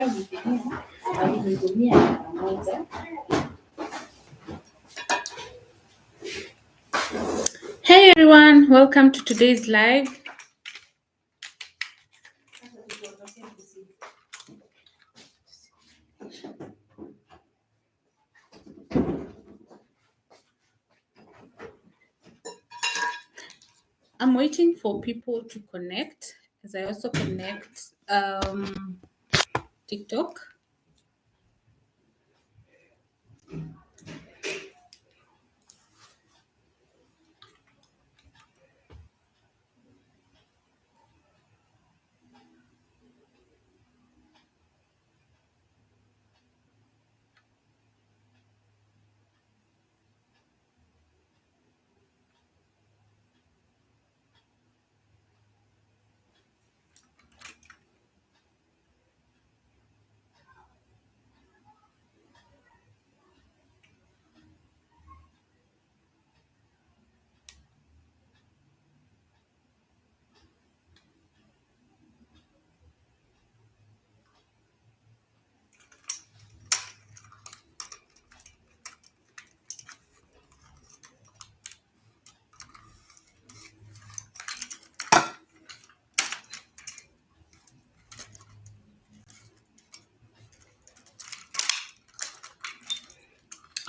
Hey everyone, welcome to today's live. I'm waiting for people to connect as I also connect TikTok.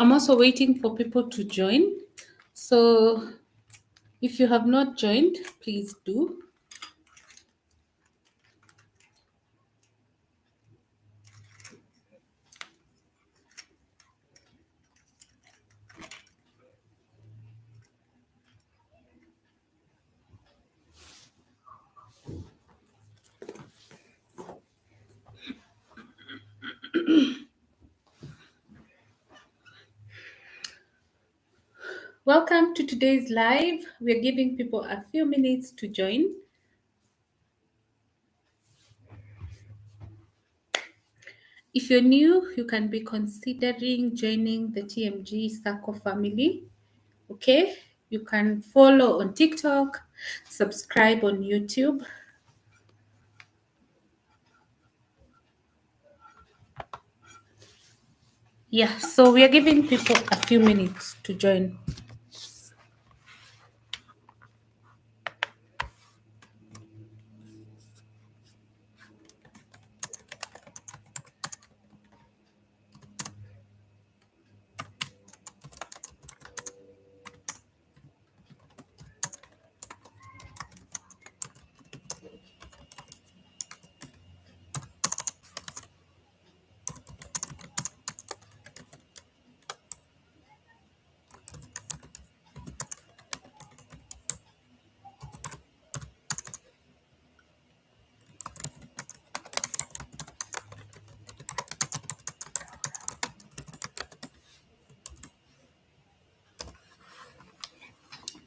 I'm also waiting for people to join. So if you have not joined, please do. Welcome to today's live. We're giving people a few minutes to join. If you're new, you can be considering joining the TMG Circle family. Okay, you can follow on TikTok, subscribe on YouTube. Yeah, so we are giving people a few minutes to join.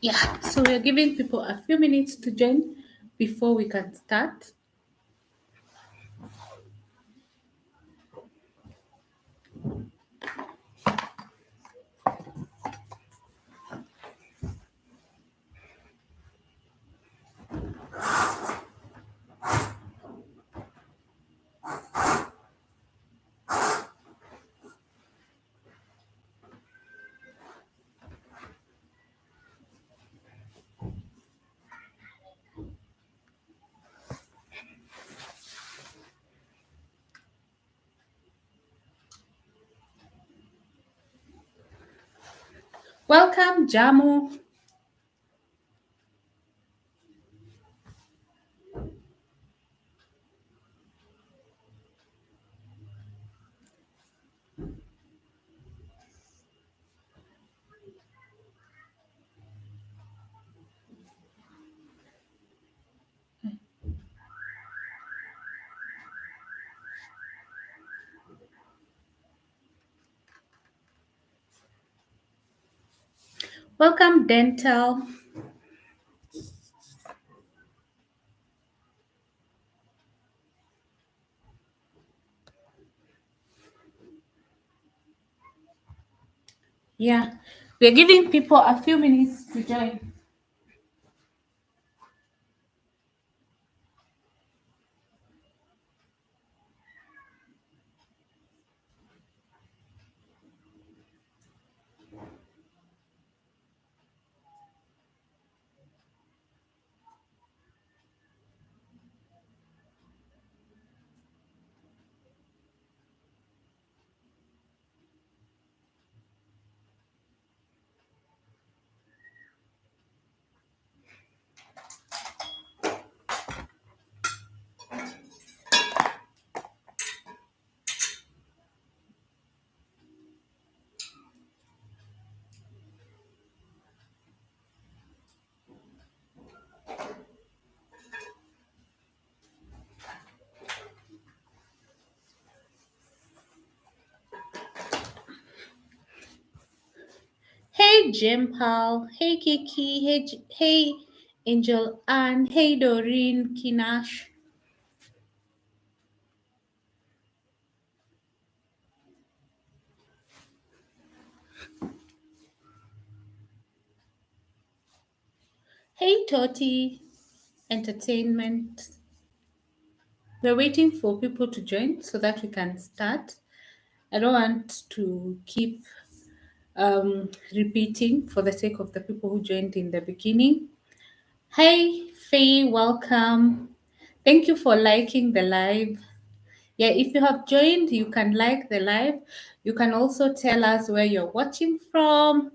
Yeah, so we are giving people a few minutes to join before we can start. Welcome, Jamu. Welcome, Dental. Yeah, we are giving people a few minutes to join. Hey Jempal, hey Kiki, hey Angel Ann, hey Doreen Kinash. Hey Toti Entertainment. We're waiting for people to join so that we can start. I don't want to keep repeating for the sake of the people who joined in the beginning. Hey Faye, welcome. Thank you for liking the live. Yeah, if you have joined, you can like the live. You can also tell us where you're watching from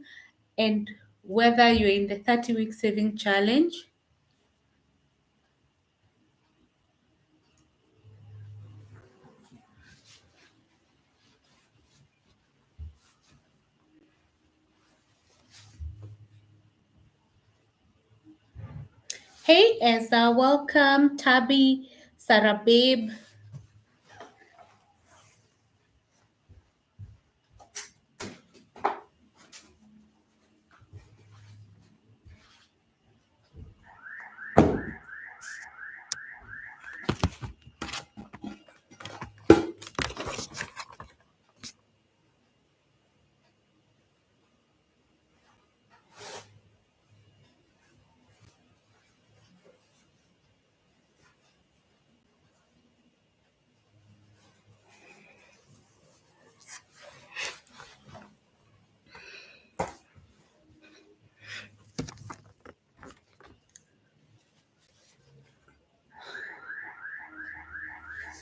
and whether you're in the 30-week saving challenge. Hey Ezra, welcome. Tabby, Sarah Babe.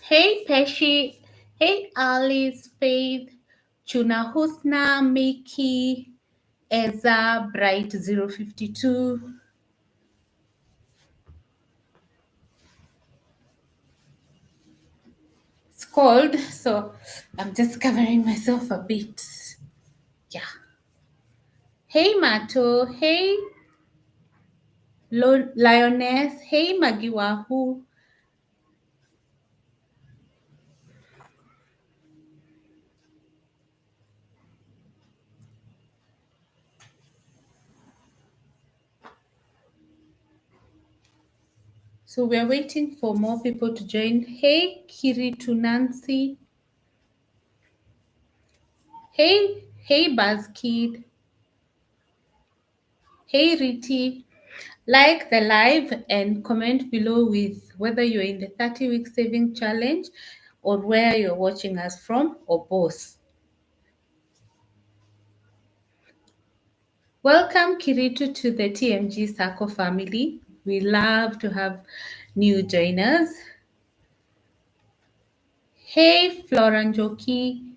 Hey Peshi. Hey Alice, Faith, Chuna Husna, Mickey, Eza, Bright 052. It's cold, so I'm just covering myself a bit. Yeah. Hey Mato. Hey Lioness. Hey Magiwahu. So we're waiting for more people to join. Hey Kiritu Nancy. Hey Buzzkid. Hey Riti. Like the live and comment below with whether you're in the 30-week saving challenge or where you're watching us from or both. Welcome Kiritu to the TMG Circle family. We love to have new joiners. Hey Floranjoki.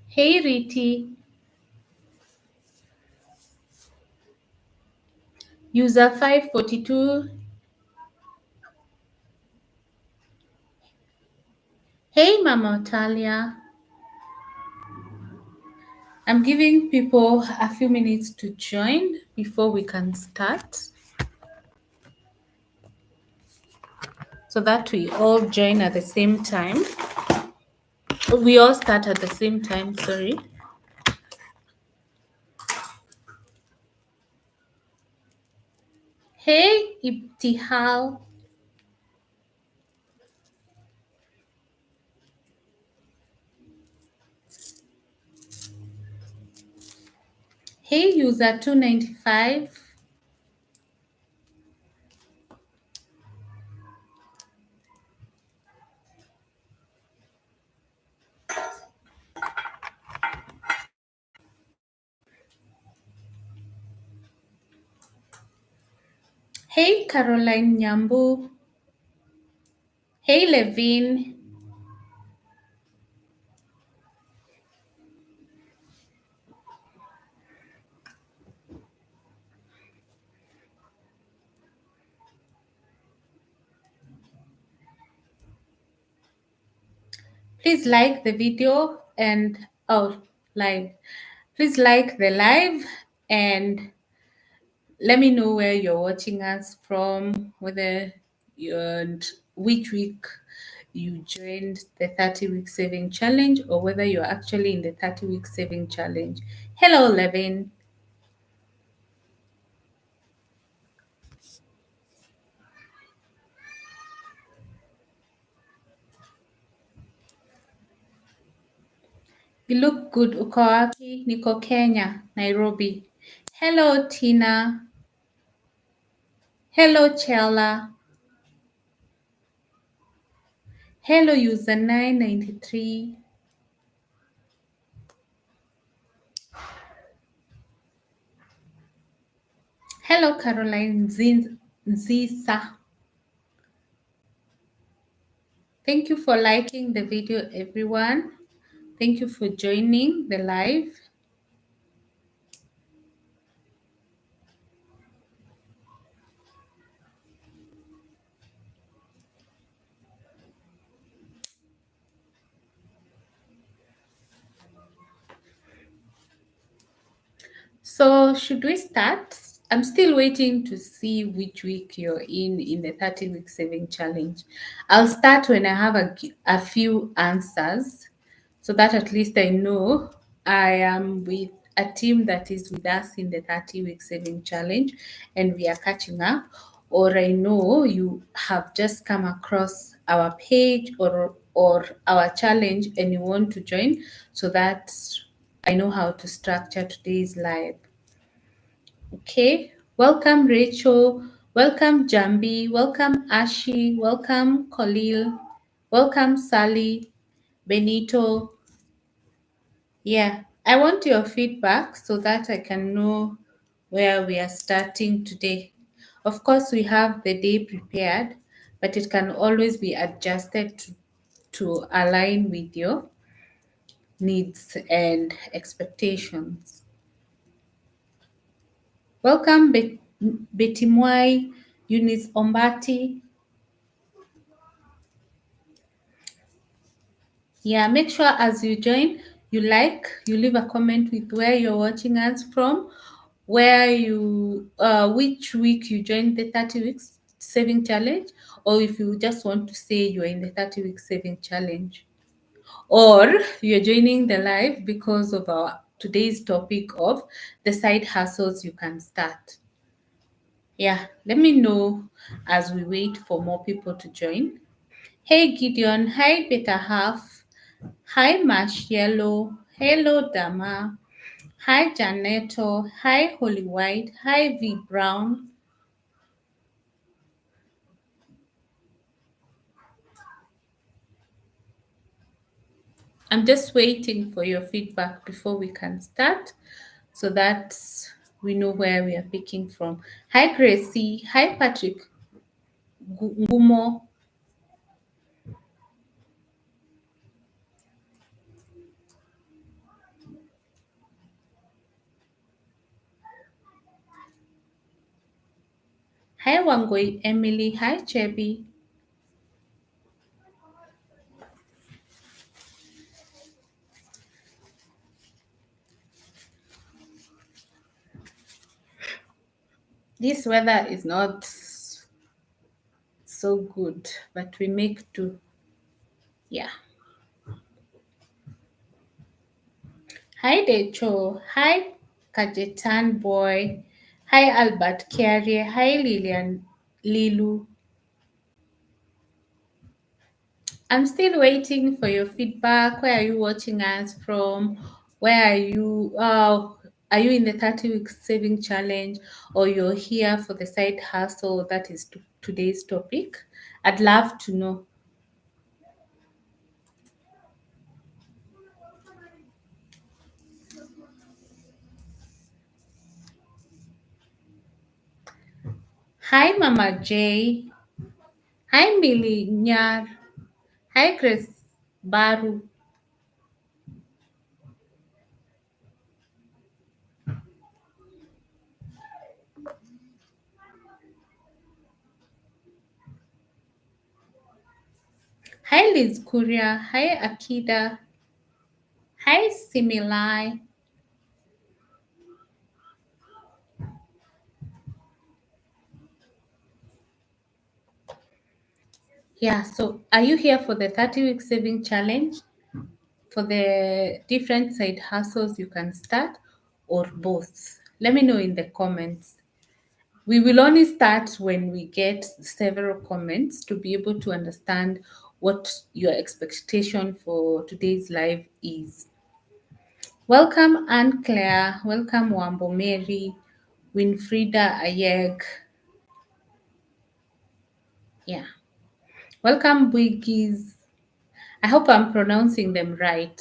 Hey Riti. User 542. Hey Mama Talia. I'm giving people a few minutes to join before we can start so that we all join at the same time. We all start at the same time, sorry. Hey Ibtihal. Hey user 295. Hey Caroline Nyambu. Hey Levine. Please like the video and live. Please like the live and let me know where you're watching us from, whether and which week you joined the 30-week saving challenge or whether you're actually in the 30-week saving challenge. Hello, Levin. You look good. Uko wapi? Niko Kenya, Nairobi. Hello, Tina. Hello, Chella. Hello, user 993. Hello, Caroline Nzisa. Thank you for liking the video, everyone. Thank you for joining the live. So should we start? I'm still waiting to see which week you're in the 30-week saving challenge. I'll start when I have a few answers so that at least I know I am with a team that is with us in the 30-week saving challenge and we are catching up, or I know you have just come across our page or our challenge and you want to join so that I know how to structure today's live. Okay, welcome Rachel, welcome Jambi, welcome Ashi, welcome Khalil, welcome Sally, Benito. Yeah, I want your feedback so that I can know where we are starting today. Of course, we have the day prepared, but it can always be adjusted to align with your needs and expectations. Welcome, Betty Mwai, Eunice Ombati. Yeah, make sure as you join, you leave a comment with where you're watching us from, which week you joined the 30 weeks saving challenge, or if you just want to say you're in the 30 week saving challenge, or you're joining the live because of our today's topic of the side hustles you can start. Yeah, let me know as we wait for more people to join. Hey Gideon, hi Beta Half, hi Marshmallow, hello Dama, hi Janetto, hi Holy White, hi V Brown. I'm just waiting for your feedback before we can start so that we know where we are picking from. Hi Gracie, hi Patrick Ngumo, hi Wangoi Emily, hi Chebi. This weather is not so good, but we make do. Yeah. Hi Decho. Hi Kajetan Boy. Hi Albert Carrier. Hi Lilian Lilu. I'm still waiting for your feedback. Where are you watching us from? Where are you in the 30 week saving challenge or you're here for the side hustle that is today's topic? I'd love to know. Hi Mama J. Hi Millie Nyar. Hi Grace Baru. Hi Liz Kuria. Hi Akida. Hi Similai. Yeah, so are you here for the 30-week saving challenge? For the different side hustles you can start, or both? Let me know in the comments. We will only start when we get several comments to be able to understand what your expectation for today's live is. Welcome, Anne Claire. Welcome, Wambo Mary, Winfrida Ayeg. Yeah. Welcome, Wiggies. I hope I'm pronouncing them right.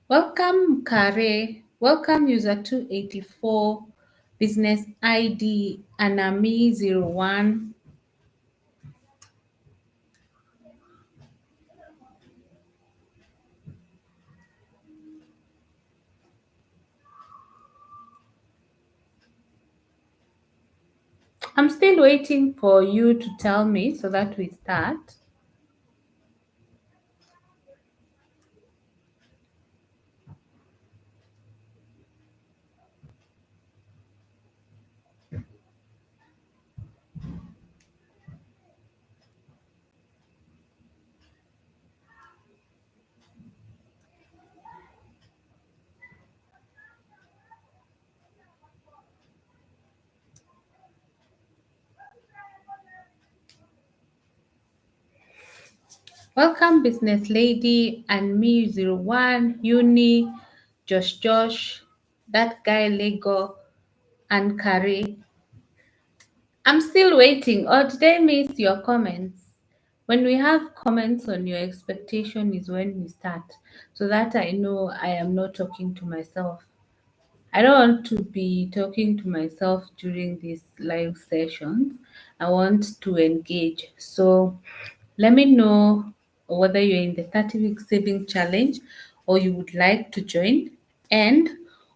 Welcome, Kare. Welcome, user 284, business ID Anami01. I'm still waiting for you to tell me so that we start. Welcome, business lady and me01, Uni, Josh, that guy Lego, and Kare. I'm still waiting, or did I miss your comments? When we have comments on your expectation is when we start, so that I know I am not talking to myself. I don't want to be talking to myself during these live sessions. I want to engage. So let me know whether you're in the 30-week saving challenge or you would like to join. And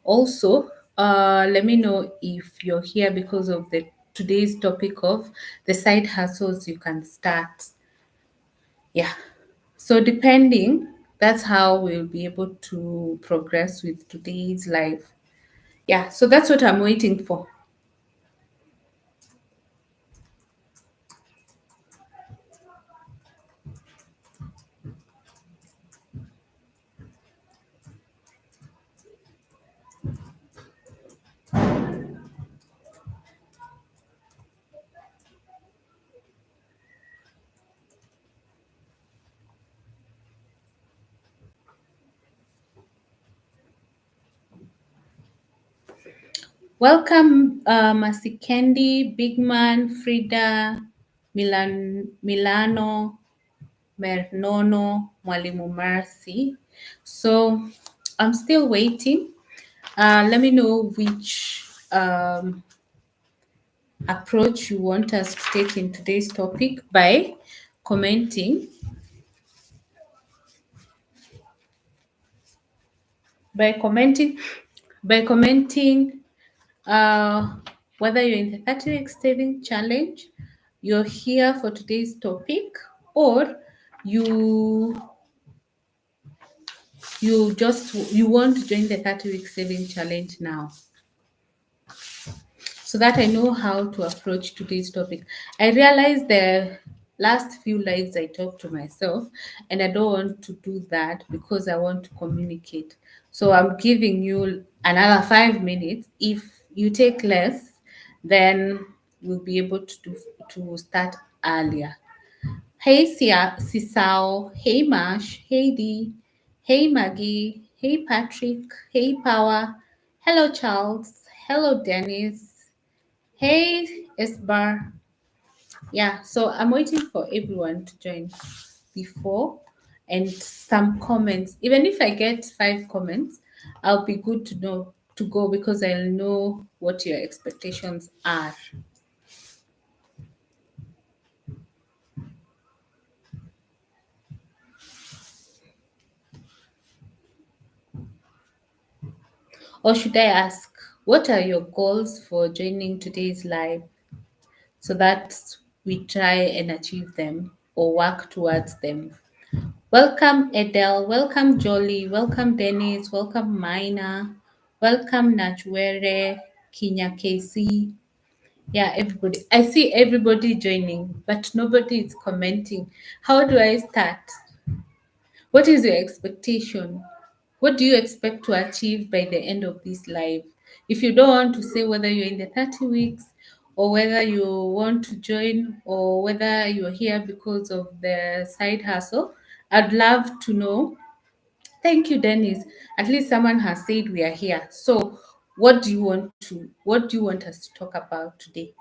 also, let me know if you're here because of the today's topic of the side hustles you can start. Yeah. So depending, that's how we'll be able to progress with today's live. Yeah, so that's what I'm waiting for. Welcome, Masikendi, Big Man, Frida, Milano, Mernono, Mwalimu Mercy. So I'm still waiting. Let me know which approach you want us to take in today's topic by commenting. By commenting, by commenting uh, whether you're in the 30-week saving challenge, you're here for today's topic, or you you want to join the 30-week saving challenge now, so that I know how to approach today's topic. I realized the last few lives I talked to myself, and I don't want to do that because I want to communicate. So I'm giving you another 5 minutes. If you take less, then we'll be able to start earlier. Hey Sisao, hey Mash, hey Dee, hey Maggie, hey Patrick, hey Power, hello Charles, hello Dennis, hey Esbar. Yeah, so I'm waiting for everyone to join before, and some comments. Even if I get 5 comments, I'll be good to know to go because I'll know what your expectations are. Or should I ask, what are your goals for joining today's live so that we try and achieve them or work towards them? Welcome, Edel. Welcome, Jolly. Welcome, Dennis. Welcome, Mina. Welcome, Najwere, Kinya KC. Yeah, everybody. I see everybody joining, but nobody is commenting. How do I start? What is your expectation? What do you expect to achieve by the end of this live? If you don't want to say whether you're in the 30 weeks or whether you want to join or whether you're here because of the side hustle, I'd love to know. Thank you, Dennis. At least someone has said we are here. So, what do you want us to talk about today?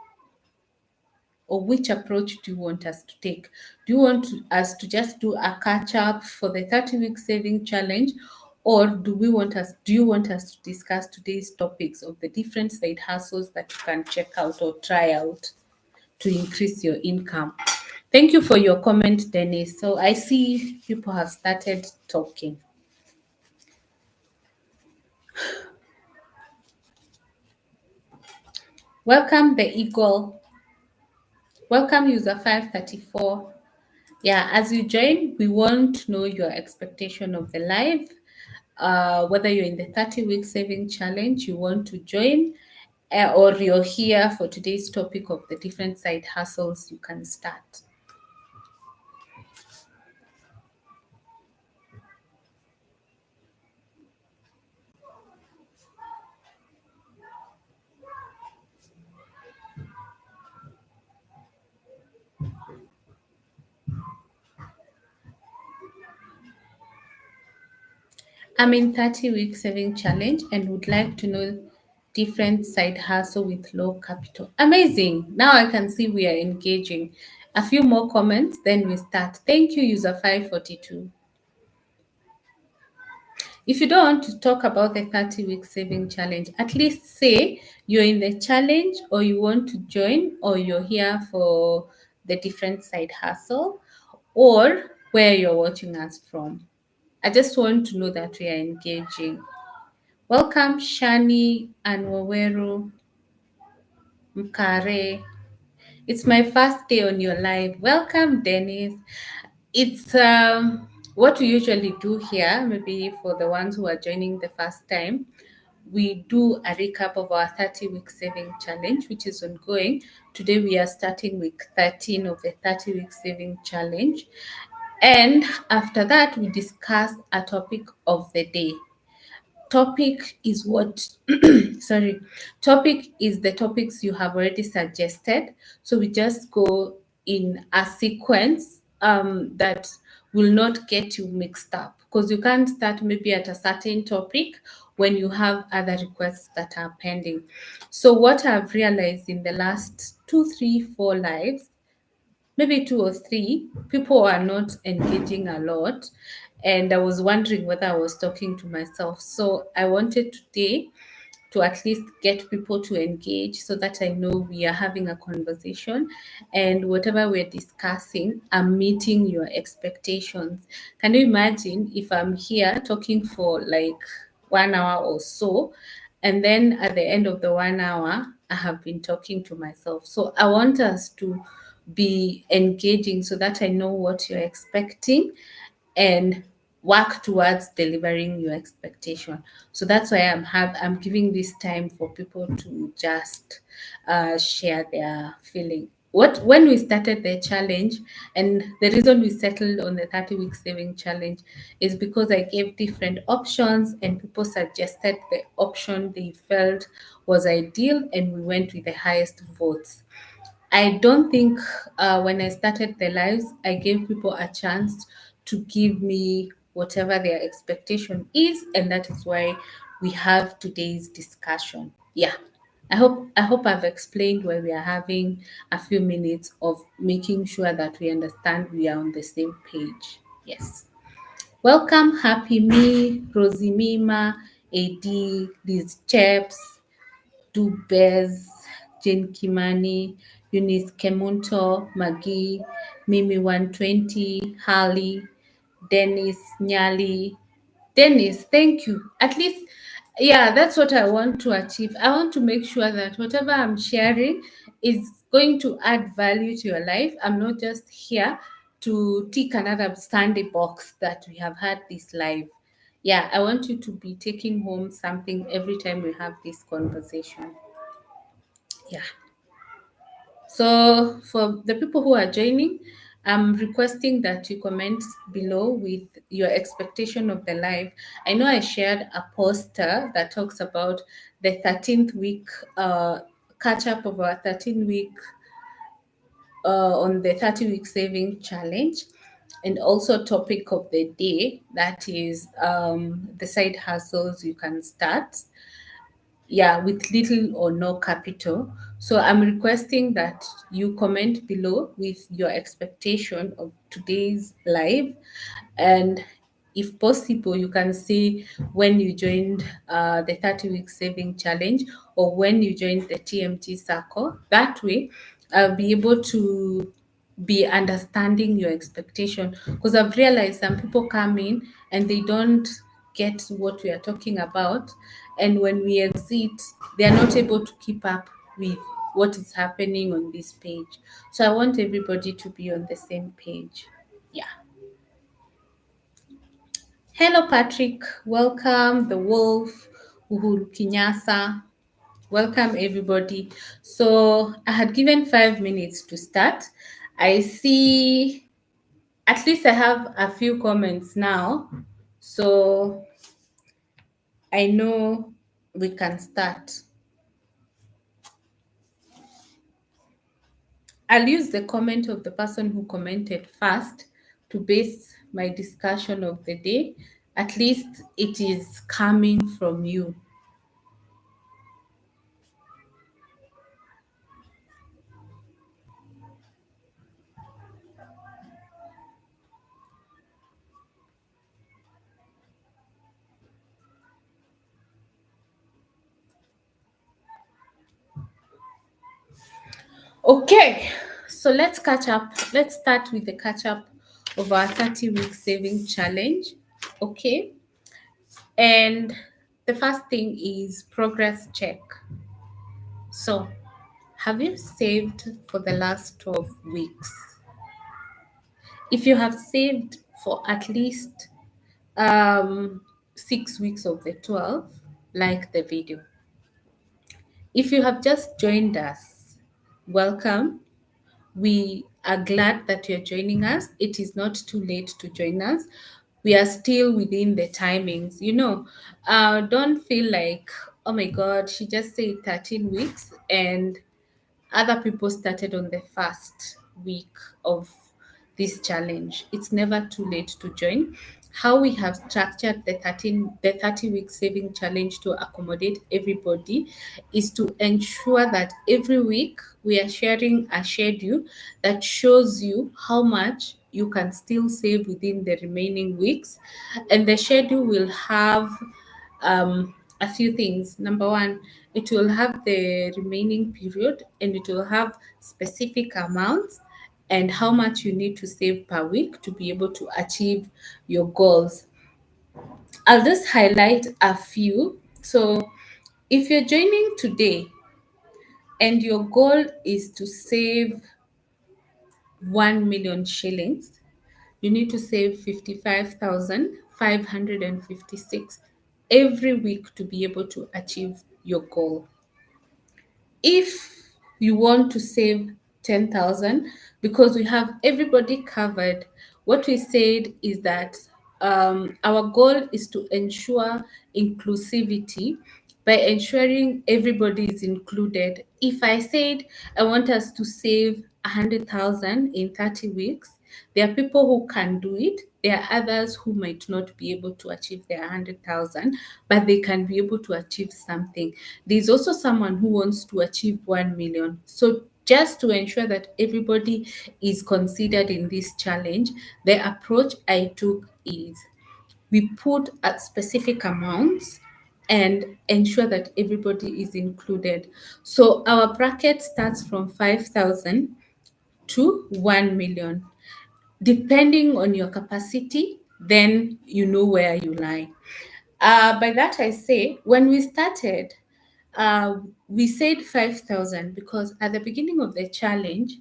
Or which approach do you want us to take? Do you want us to just do a catch up for the 30-week saving challenge? Or do you want us to discuss today's topics of the different side hustles that you can check out or try out to increase your income? Thank you for your comment, Dennis. So I see people have started talking. Welcome the Eagle. Welcome user 534. Yeah, as you join, we want to know your expectation of the live. Whether you're in the 30-week saving challenge, you want to join, or you're here for today's topic of the different side hustles you can start. I'm in 30-week saving challenge and would like to know different side hustle with low capital. Amazing. Now I can see we are engaging. A few more comments, then we start. Thank you, user 542. If you don't want to talk about the 30-week saving challenge, at least say you're in the challenge or you want to join or you're here for the different side hustle or where you're watching us from. I just want to know that we are engaging. Welcome, Shani and Waweru Mkare. It's my first day on your live. Welcome, Dennis. It's what we usually do here, maybe for the ones who are joining the first time. We do a recap of our 30-week saving challenge, which is ongoing. Today, we are starting week 13 of the 30-week saving challenge. And after that, we discuss a topic of the day. Topic is what sorry, topic is the topics you have already suggested, so we just go in a sequence that will not get you mixed up, because you can't start maybe at a certain topic when you have other requests that are pending. So what I've realized in the last 2, 3, 4 lives, maybe 2 or 3, people are not engaging a lot. And I was wondering whether I was talking to myself. So I wanted today to at least get people to engage so that I know we are having a conversation and whatever we're discussing, I'm meeting your expectations. Can you imagine if I'm here talking for like 1 hour or so, and then at the end of the 1 hour, I have been talking to myself? So I want us to be engaging so that I know what you're expecting and work towards delivering your expectation. So that's why I'm giving this time for people to just share their feeling. When we started the challenge, and the reason we settled on the 30-week saving challenge is because I gave different options and people suggested the option they felt was ideal, and we went with the highest votes. I don't think when I started the lives, I gave people a chance to give me whatever their expectation is, and that is why we have today's discussion. Yeah. I hope I've explained why we are having a few minutes of making sure that we understand we are on the same page. Yes. Welcome, Happy Me, Rosie Mima, AD, Liz Chaps, Dubez, Jane Kimani, Eunice Kemunto, Maggie, Mimi 120, Harley, Dennis Nyali. Dennis, thank you. At least Yeah, that's what I want to achieve. I want to make sure that whatever I'm sharing is going to add value to your life. I'm not just here to tick another Sunday box that we have had this live. Yeah, I want you to be taking home something every time we have this conversation. Yeah. So for the people who are joining, I'm requesting that you comment below with your expectation of the live. I know I shared a poster that talks about the 13th week catch up of our 13-week on the 30-week saving challenge, and also topic of the day, that is the side hustles you can start, yeah, with little or no capital. So I'm requesting that you comment below with your expectation of today's live, and if possible you can say when you joined the 30-week saving challenge, or when you joined the TMG circle. That way I'll be able to be understanding your expectation, because I've realized some people come in and they don't get what we are talking about, and when we exit they are not able to keep up with what is happening on this page. So I want everybody to be on the same page. Yeah. Hello Patrick, welcome the wolf, Uhuru Kinyasa. Welcome everybody. So I had given 5 minutes to start. I see at least I have a few comments now. So I know we can start. I'll use the comment of the person who commented first to base my discussion of the day. At least it is coming from you. Okay, so let's catch up. Let's start with the catch up of our 30-week saving challenge. Okay, and the first thing is progress check. So, have you saved for the last 12 weeks? If you have saved for at least 6 weeks of the 12, like the video. If you have just joined us, welcome. We are glad that you're joining us. It is not too late to join us. We are still within the timings. Don't feel like, oh my God, she just said 13 weeks and other people started on the first week of this challenge. It's never too late to join. How we have structured the 30-week saving challenge to accommodate everybody is to ensure that every week we are sharing a schedule that shows you how much you can still save within the remaining weeks. And the schedule will have a few things. Number one, it will have the remaining period, and it will have specific amounts and how much you need to save per week to be able to achieve your goals. I'll just highlight a few. So, if you're joining today and your goal is to save 1 million shillings, you need to save 55,556 every week to be able to achieve your goal. If you want to save 10,000, because we have everybody covered, what we said is that our goal is to ensure inclusivity by ensuring everybody is included. If I said I want us to save 100,000 in 30 weeks, there are people who can do it. There are others who might not be able to achieve their 100,000, but they can be able to achieve something. There's also someone who wants to achieve 1 million. So just to ensure that everybody is considered in this challenge, the approach I took is we put at specific amounts and ensure that everybody is included. So our bracket starts from 5,000 to 1 million. Depending on your capacity, then you know where you lie. By that I say, when we started, uh, we said 5,000 because at the beginning of the challenge,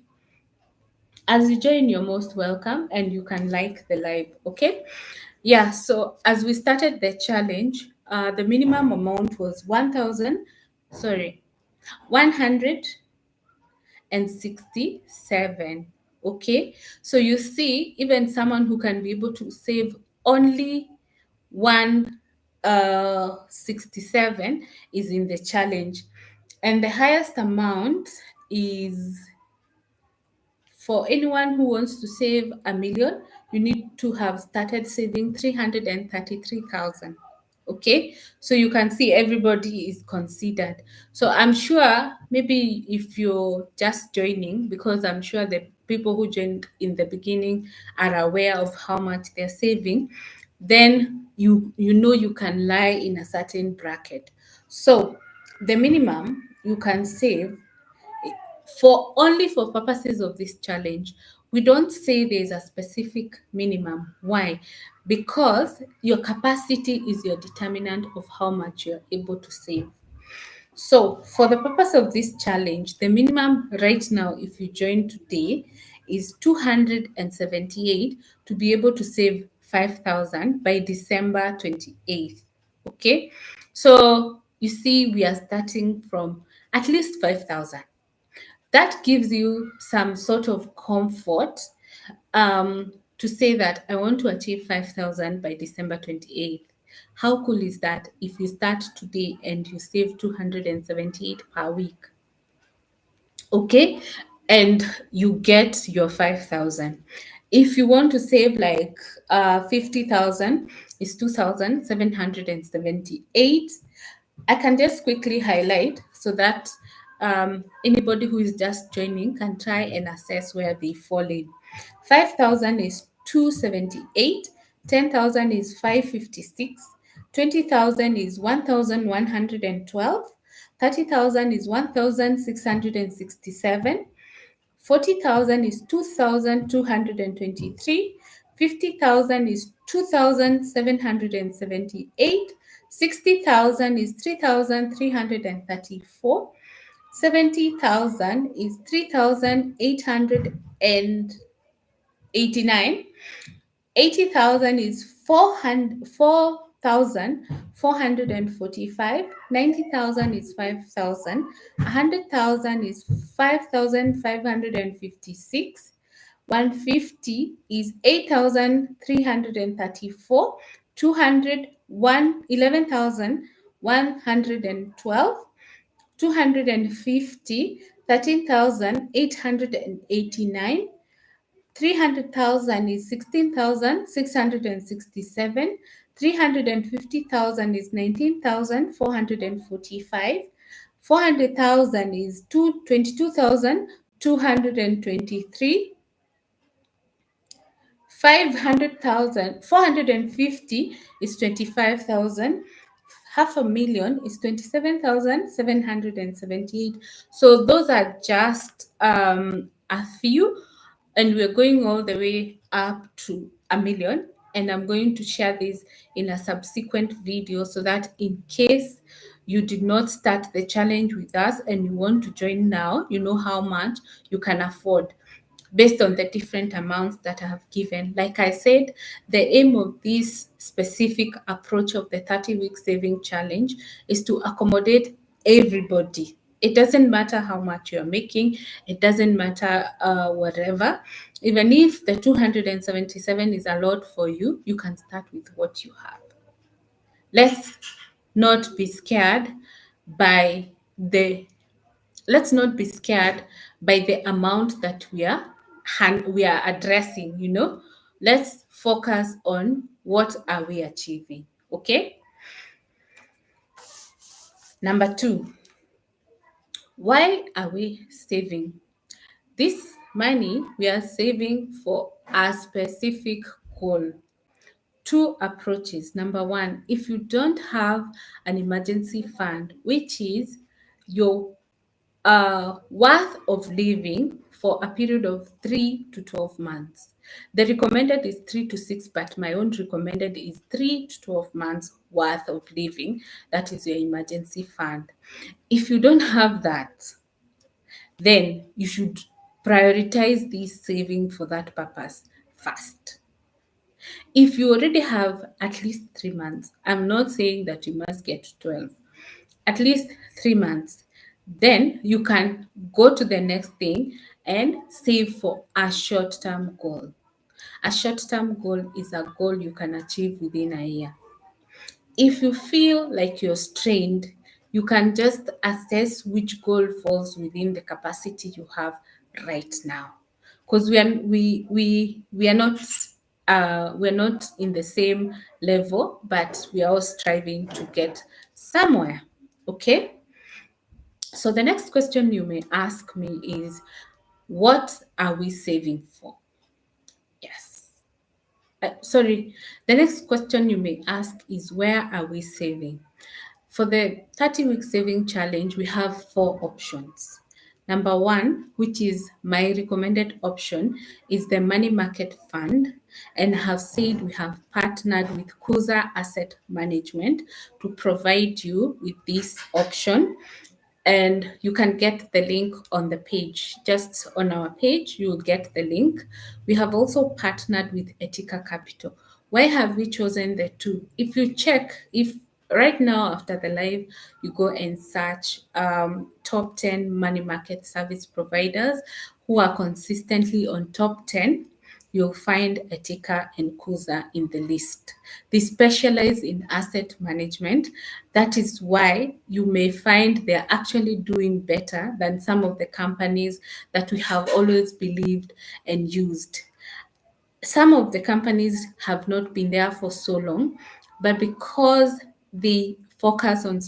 as you join, you're most welcome and you can like the live, okay? Yeah, so as we started the challenge, the minimum amount was 1,000, sorry, 167. Okay, so you see, even someone who can be able to save only 167 is in the challenge, and the highest amount is for anyone who wants to save a million, you need to have started saving 333,000. Okay, so you can see everybody is considered. So I'm sure maybe if you're just joining, because I'm sure the people who joined in the beginning are aware of how much they're saving, then you know you can lie in a certain bracket. So the minimum you can save for only for purposes of this challenge, we don't say there's a specific minimum. Why? Because your capacity is your determinant of how much you're able to save. So for the purpose of this challenge, the minimum right now, if you join today, is 278 to be able to save 5,000 by December 28th. Okay, so you see we are starting from at least 5,000. That gives you some sort of comfort, to say that I want to achieve 5,000 by December 28th. How cool is that if you start today and you save 278 per week? Okay, and you get your 5,000. If you want to save like 50,000, is 2,778. I can just quickly highlight so that anybody who is just joining can try and assess where they fall in. 5,000 is 278, 10,000 is 556, 20,000 is 1,112, 30,000 is 1,667, 40,000 is 2,223, 50,000 is 2,778, 60,000 is 3,334, 70,000 is 3,889, 80,000 is 4,445, 90,000 is 5,000, 100,000 is 5,556, 150 is 8,334, 200 11,112, 250 13,889, 300,000 is 16,667, 350,000 is 19,445, 400,000 is 22,223, 500,000, 450 is 25,000, half a million is 27,778. So those are just a few, and we're going all the way up to a million. And I'm going to share this in a subsequent video so that in case you did not start the challenge with us and you want to join now, you know how much you can afford based on the different amounts that I have given. Like I said, the aim of this specific approach of the 30-week saving challenge is to accommodate everybody. It doesn't matter how much you're making, it doesn't matter whatever. Even if the 277 is a lot for you, you can start with what you have. Let's not be scared by the let's not be scared by the amount that we are addressing. Let's focus on what are we achieving. Okay, number 2, why are we saving this money? We are saving for a specific goal. Two approaches. Number 1, if you don't have an emergency fund, which is your worth of living for a period of 3 to 12 months. The recommended is 3 to 6, but my own recommended is 3 to 12 months worth of living. That is your emergency fund. If you don't have that, then you should prioritize this saving for that purpose first. If you already have at least 3 months, I'm not saying that you must get 12, at least 3 months, then you can go to the next thing and save for a short term goal. A short term goal is a goal you can achieve within a year. If you feel like you're strained, you can just assess which goal falls within the capacity you have right now. Because we're not in the same level, but we are all striving to get somewhere. Okay. So the next question you may ask me is, what are we saving for? Yes. Sorry. The next question you may ask is, where are we saving? For the 30-week saving challenge, we have 4 options. Number one, which is my recommended option, is the money market fund. And I have said we have partnered with Kuza Asset Management to provide you with this option. And you can get the link on the page. Just on our page, you'll get the link. We have also partnered with Etika Capital. Why have we chosen the two? If you check, if right now after the live, you go and search top 10 money market service providers who are consistently on top 10, you'll find Etika and Kuza in the list. They specialize in asset management. That is why you may find they're actually doing better than some of the companies that we have always believed and used. Some of the companies have not been there for so long, but because they focus on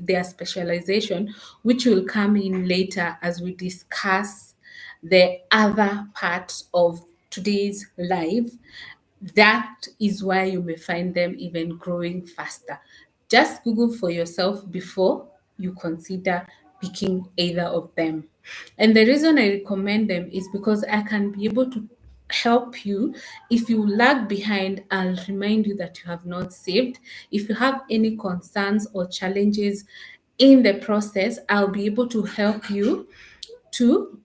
their specialization, which will come in later as we discuss the other parts of today's live, that is why you may find them even growing faster. Just Google for yourself before you consider picking either of them. And the reason I recommend them is because I can be able to help you. If you lag behind, I'll remind you that you have not saved. If you have any concerns or challenges in the process, I'll be able to help you to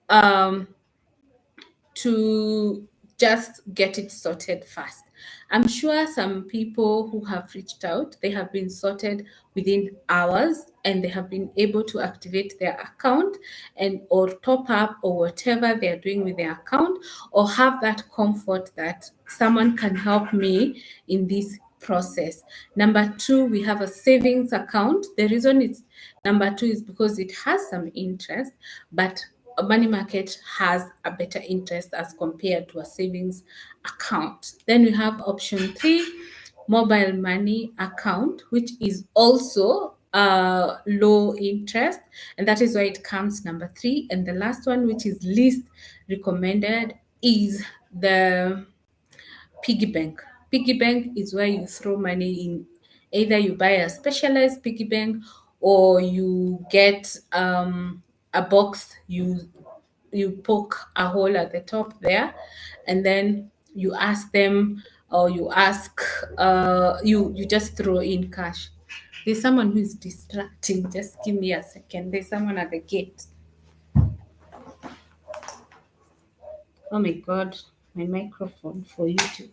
to just get it sorted fast. I'm sure some people who have reached out, they have been sorted within hours and they have been able to activate their account and or top up or whatever they are doing with their account, or have that comfort that someone can help me in this process. Number two, we have a savings account. The reason it's number two is because it has some interest, but a money market has a better interest as compared to a savings account. Then we have option three, mobile money account, which is also low interest, and that is why it comes number three. And the last one, which is least recommended, is the piggy bank. Piggy bank is where you throw money in. Either you buy a specialized piggy bank or you get a box, you poke a hole at the top there, and then you ask them, or you just throw in cash. There's someone who is distracting. Just give me a second. There's someone at the gate. Oh my god, my microphone for YouTube.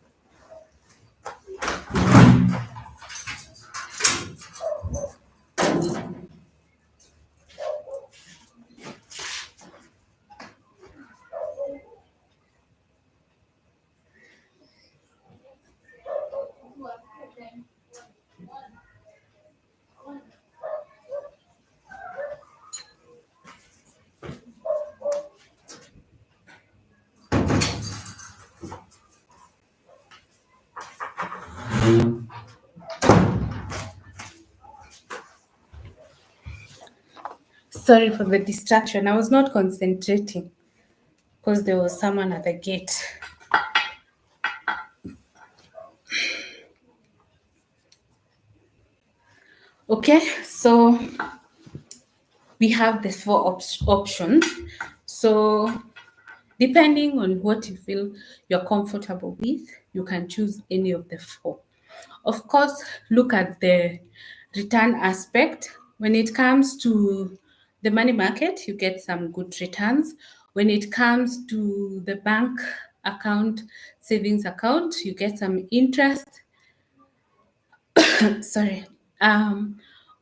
Sorry for the distraction. I was not concentrating because there was someone at the gate. Okay, so we have the four options. So depending on what you feel you're comfortable with, you can choose any of the four. Of course, look at the return aspect. When it comes to the money market, you get some good returns. When it comes to the bank account, savings account, you get some interest. Sorry.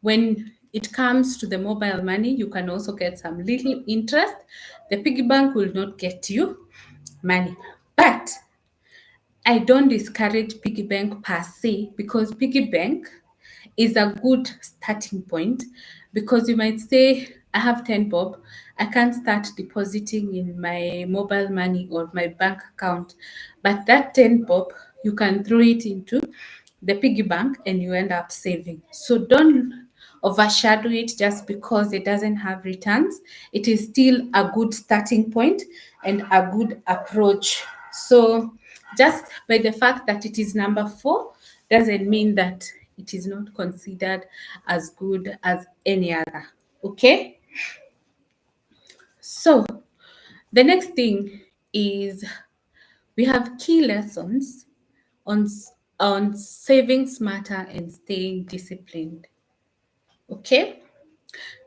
When it comes to the mobile money, you can also get some little interest. The piggy bank will not get you money. But I don't discourage piggy bank per se, because piggy bank is a good starting point, because you might say, I have 10 bob, I can't start depositing in my mobile money or my bank account. But that 10 bob, you can throw it into the piggy bank and you end up saving. So don't overshadow it just because it doesn't have returns. It is still a good starting point and a good approach. So just by the fact that it is number 4 doesn't mean that it is not considered as good as any other. Okay? So the next thing is we have key lessons on on saving smarter and staying disciplined. Okay?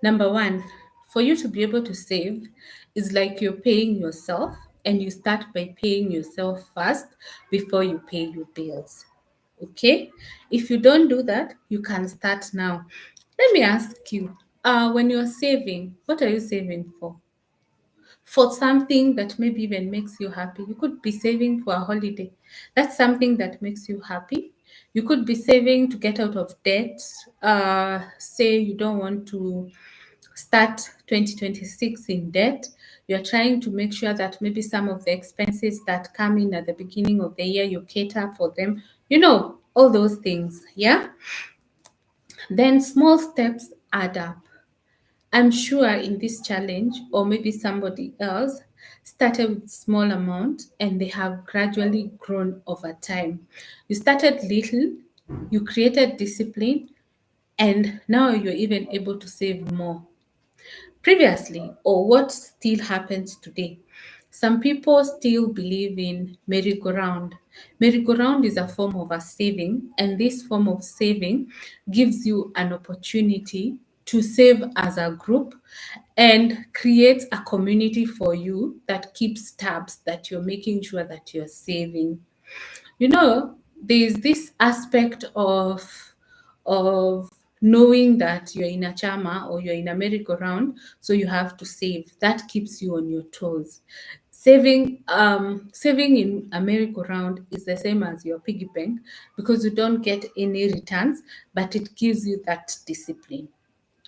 Number 1, for you to be able to save is like you're paying yourself, and you start by paying yourself first before you pay your bills. Okay? If you don't do that, you can start now. Let me ask you, when you're saving, what are you saving for? For something that maybe even makes you happy. You could be saving for a holiday. That's something that makes you happy. You could be saving to get out of debt. Say you don't want to start 2026 in debt. You're trying to make sure that maybe some of the expenses that come in at the beginning of the year, you cater for them. All those things. Yeah. Then small steps add up. I'm sure in this challenge, or maybe somebody else started with small amount and they have gradually grown over time. You started little, you created discipline, and now you're even able to save more. Previously, or what still happens today, some people still believe in merry-go-round. Merry-go-round is a form of a saving, and this form of saving gives you an opportunity to save as a group and creates a community for you that keeps tabs that you're making sure that you're saving. There's this aspect of knowing that you're in a chama or you're in a merry-go-round, so you have to save. That keeps you on your toes. Saving in a merry-go-round is the same as your piggy bank, because you don't get any returns, but it gives you that discipline.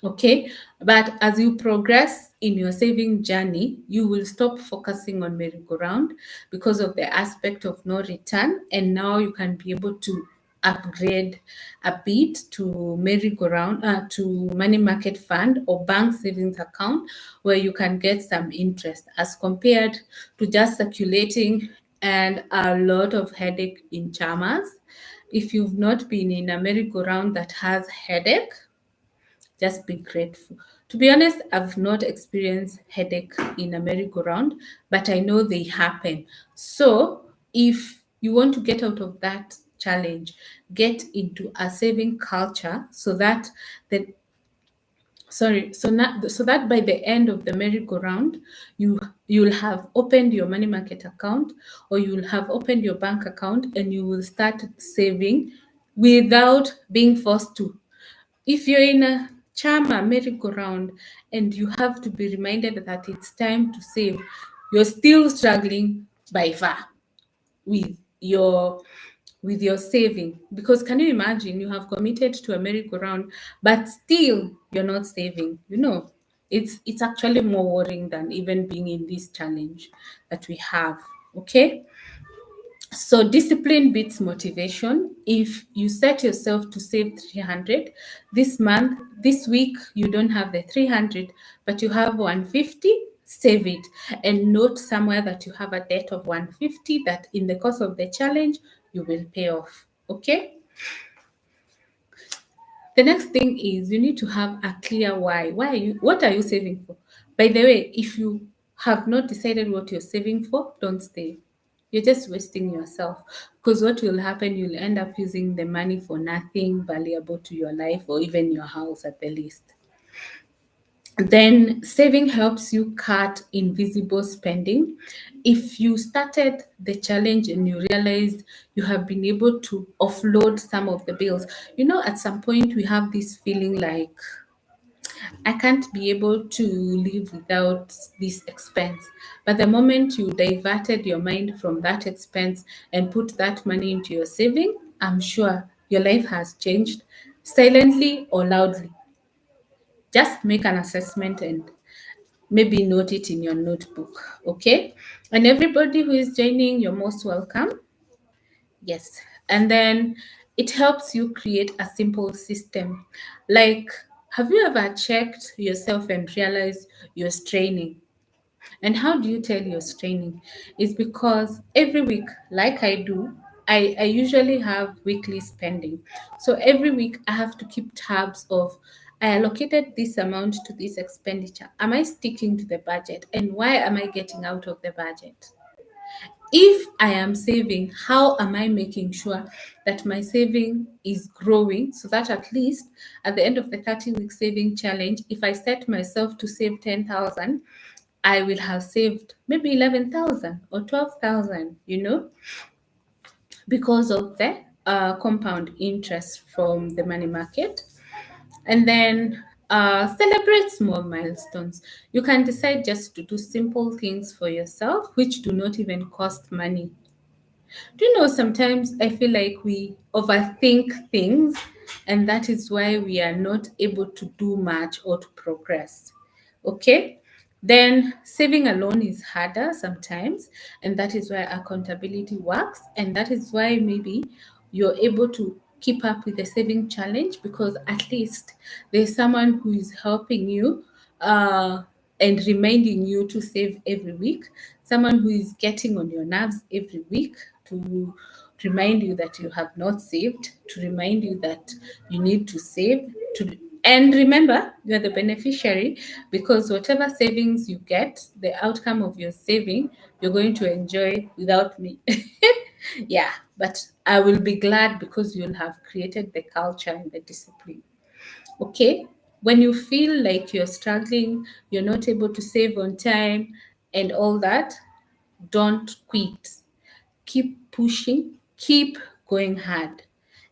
Okay, but as you progress in your saving journey, you will stop focusing on merry-go-round because of the aspect of no return, and now you can be able to upgrade a bit to merry-go-round, to money market fund or bank savings account, where you can get some interest as compared to just circulating and a lot of headache in chamas. If you've not been in a merry-go-round that has headache, just be grateful. To be honest, I've not experienced headache in a merry-go-round, but I know they happen. So if you want to get out of that challenge, get into a saving culture, so that the so that by the end of the merry-go-round, you'll have opened your money market account, or you'll have opened your bank account, and you will start saving without being forced to. If you're in a charmer merry-go-round and you have to be reminded that it's time to save, you're still struggling by far with your saving. Because can you imagine, you have committed to a merry-go-round, but still you're not saving? It's actually more worrying than even being in this challenge that we have. Okay. So discipline beats motivation. If you set yourself to save 300 this month, this week, you don't have the 300, but you have 150, save it. And note somewhere that you have a debt of 150 that in the course of the challenge, you will pay off. Okay? The next thing is you need to have a clear why. What are you saving for? By the way, if you have not decided what you're saving for, don't stay. You're just wasting yourself. Because what will happen, you'll end up using the money for nothing valuable to your life or even your house at the least. Then saving helps you cut invisible spending. If you started the challenge and you realized you have been able to offload some of the bills, at some point we have this feeling like I can't be able to live without this expense. But the moment you diverted your mind from that expense and put that money into your saving, I'm sure your life has changed silently or loudly. Just make an assessment and maybe note it in your notebook. Okay. And everybody who is joining, you're most welcome. Yes. And then it helps you create a simple system. Like, have you ever checked yourself and realized you're straining? And how do you tell you're straining? It's because every week, like I do, I usually have weekly spending. So every week I have to keep tabs of I allocated this amount to this expenditure. Am I sticking to the budget? And why am I getting out of the budget? If I am saving, how am I making sure that my saving is growing so that at least at the end of the 30-week saving challenge, if I set myself to save 10,000, I will have saved maybe 11,000 or 12,000, because of the compound interest from the money market. And then celebrate small milestones. You can decide just to do simple things for yourself, which do not even cost money. Do you know, sometimes I feel like we overthink things, and that is why we are not able to do much or to progress. Okay? Then saving alone is harder sometimes, and that is why accountability works, and that is why maybe you're able to keep up with the saving challenge because at least there's someone who is helping you uh, and reminding you to save every week, someone who is getting on your nerves every week to remind you that you have not saved, to remind you that you need to save, and remember you're the beneficiary because whatever savings you get, the outcome of your saving, you're going to enjoy without me. Yeah, but I will be glad because you'll have created the culture and the discipline. Okay, when you feel like you're struggling, you're not able to save on time and all that, don't quit. Keep pushing, keep going hard,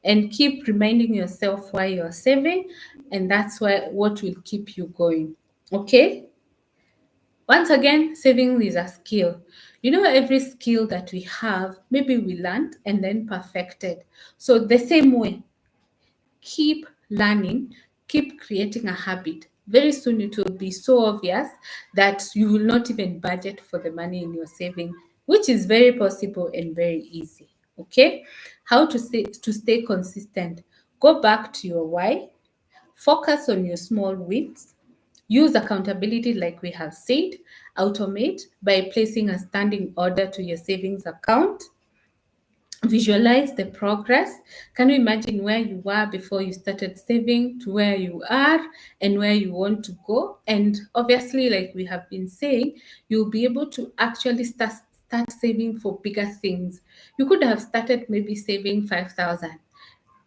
and keep reminding yourself why you're saving, and that's what will keep you going. Okay, once again, saving is a skill. Every skill that we have, maybe we learned and then perfected. So the same way, keep learning, keep creating a habit. Very soon it will be so obvious that you will not even budget for the money in your saving, which is very possible and very easy. Okay? How to stay consistent. Go back to your why, focus on your small wins, use accountability like we have said, automate by placing a standing order to your savings account. Visualize the progress. Can you imagine where you were before you started saving to where you are and where you want to go? And obviously, like we have been saying, you'll be able to actually start saving for bigger things. You could have started maybe saving 5,000.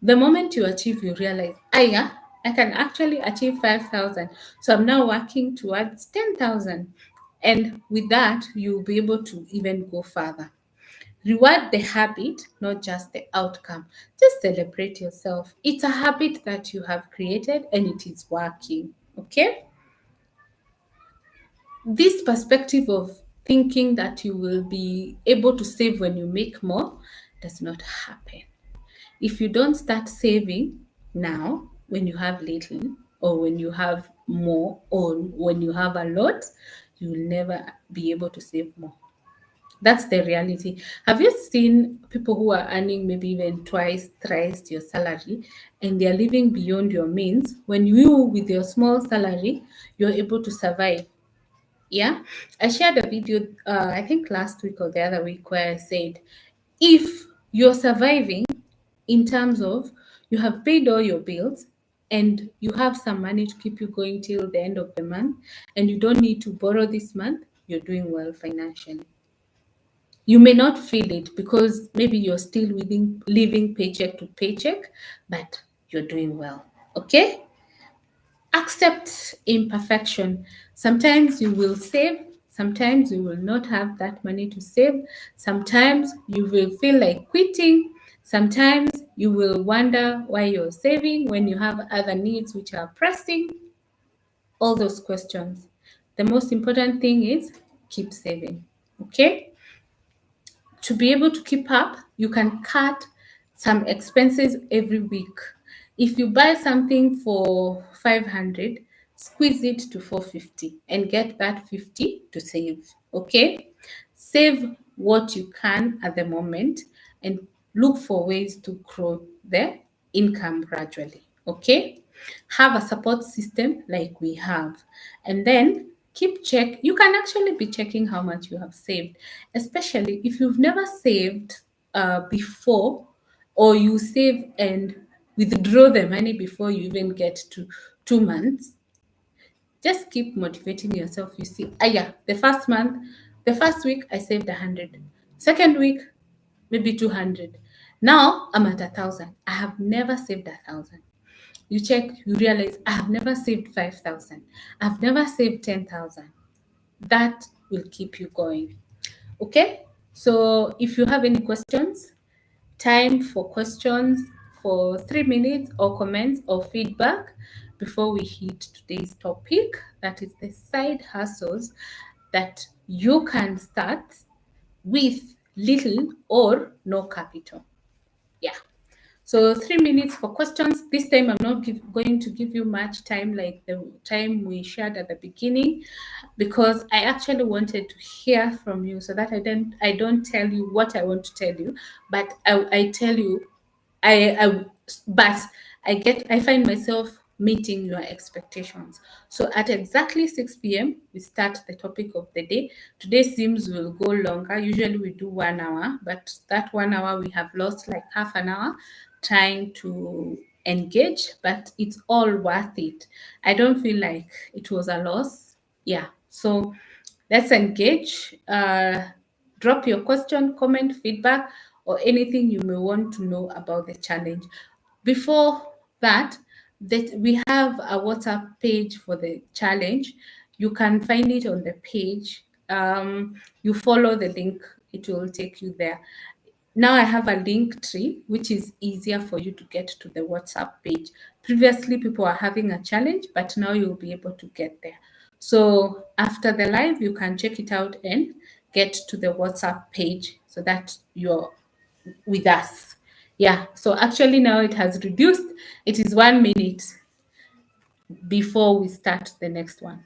The moment you achieve, you realize, yeah, I can actually achieve 5,000. So I'm now working towards 10,000. And with that, you'll be able to even go further. Reward the habit, not just the outcome. Just celebrate yourself. It's a habit that you have created and it is working. Okay? This perspective of thinking that you will be able to save when you make more does not happen. If you don't start saving now, when you have little, or when you have more, or when you have a lot, you will never be able to save more. That's the reality. Have you seen people who are earning maybe even twice, thrice your salary and they're living beyond your means? When you, with your small salary, you're able to survive. Yeah. I shared a video, I think last week or the other week, where I said, if you're surviving in terms of you have paid all your bills, and you have some money to keep you going till the end of the month, and you don't need to borrow this month, you're doing well financially. You may not feel it because maybe you're still living paycheck to paycheck, but you're doing well. Okay? Accept imperfection. Sometimes you will save, sometimes you will not have that money to save, sometimes you will feel like quitting, sometimes you will wonder why you're saving when you have other needs which are pressing. All those questions. The most important thing is keep saving. Okay? To be able to keep up, you can cut some expenses every week. If you buy something for 500, squeeze it to 450 and get that 50 to save. Okay? Save what you can at the moment and look for ways to grow the income gradually. Okay? Have a support system like we have, and then keep check. You can actually be checking how much you have saved, especially if you've never saved before, or you save and withdraw the money before you even get to 2 months. Just keep motivating yourself. You see, yeah, the first month, the first week I saved 100, second week maybe 200, now I'm at 1,000. I have never saved 1,000. You check, you realize I have never saved 5,000. I've never saved 10,000. That will keep you going. Okay? So if you have any questions, time for questions for 3 minutes, or comments or feedback before we hit today's topic, that is the side hustles that you can start with little or no capital. Yeah. So 3 minutes for questions. This time I'm not going to give you much time like the time we shared at the beginning, because I actually wanted to hear from you so that I don't tell you what I want to tell you, but I tell you I but I find myself meeting your expectations. So at exactly 6 p.m. we start the topic of the day. Today seems will go longer. Usually we do 1 hour, but that 1 hour we have lost like half an hour trying to engage, but it's all worth it. I don't feel like it was a loss. Yeah. So let's engage. Drop your question, comment, feedback, or anything you may want to know about the challenge. Before that, we have a WhatsApp page for the challenge. You can find it on the page. You follow the link, it will take you there. Now I have a link tree, which is easier for you to get to the WhatsApp page. Previously, people are having a challenge, but now you'll be able to get there. So after the live, you can check it out and get to the WhatsApp page so that you're with us. Yeah, so actually now it has reduced. It is 1 minute before we start the next one.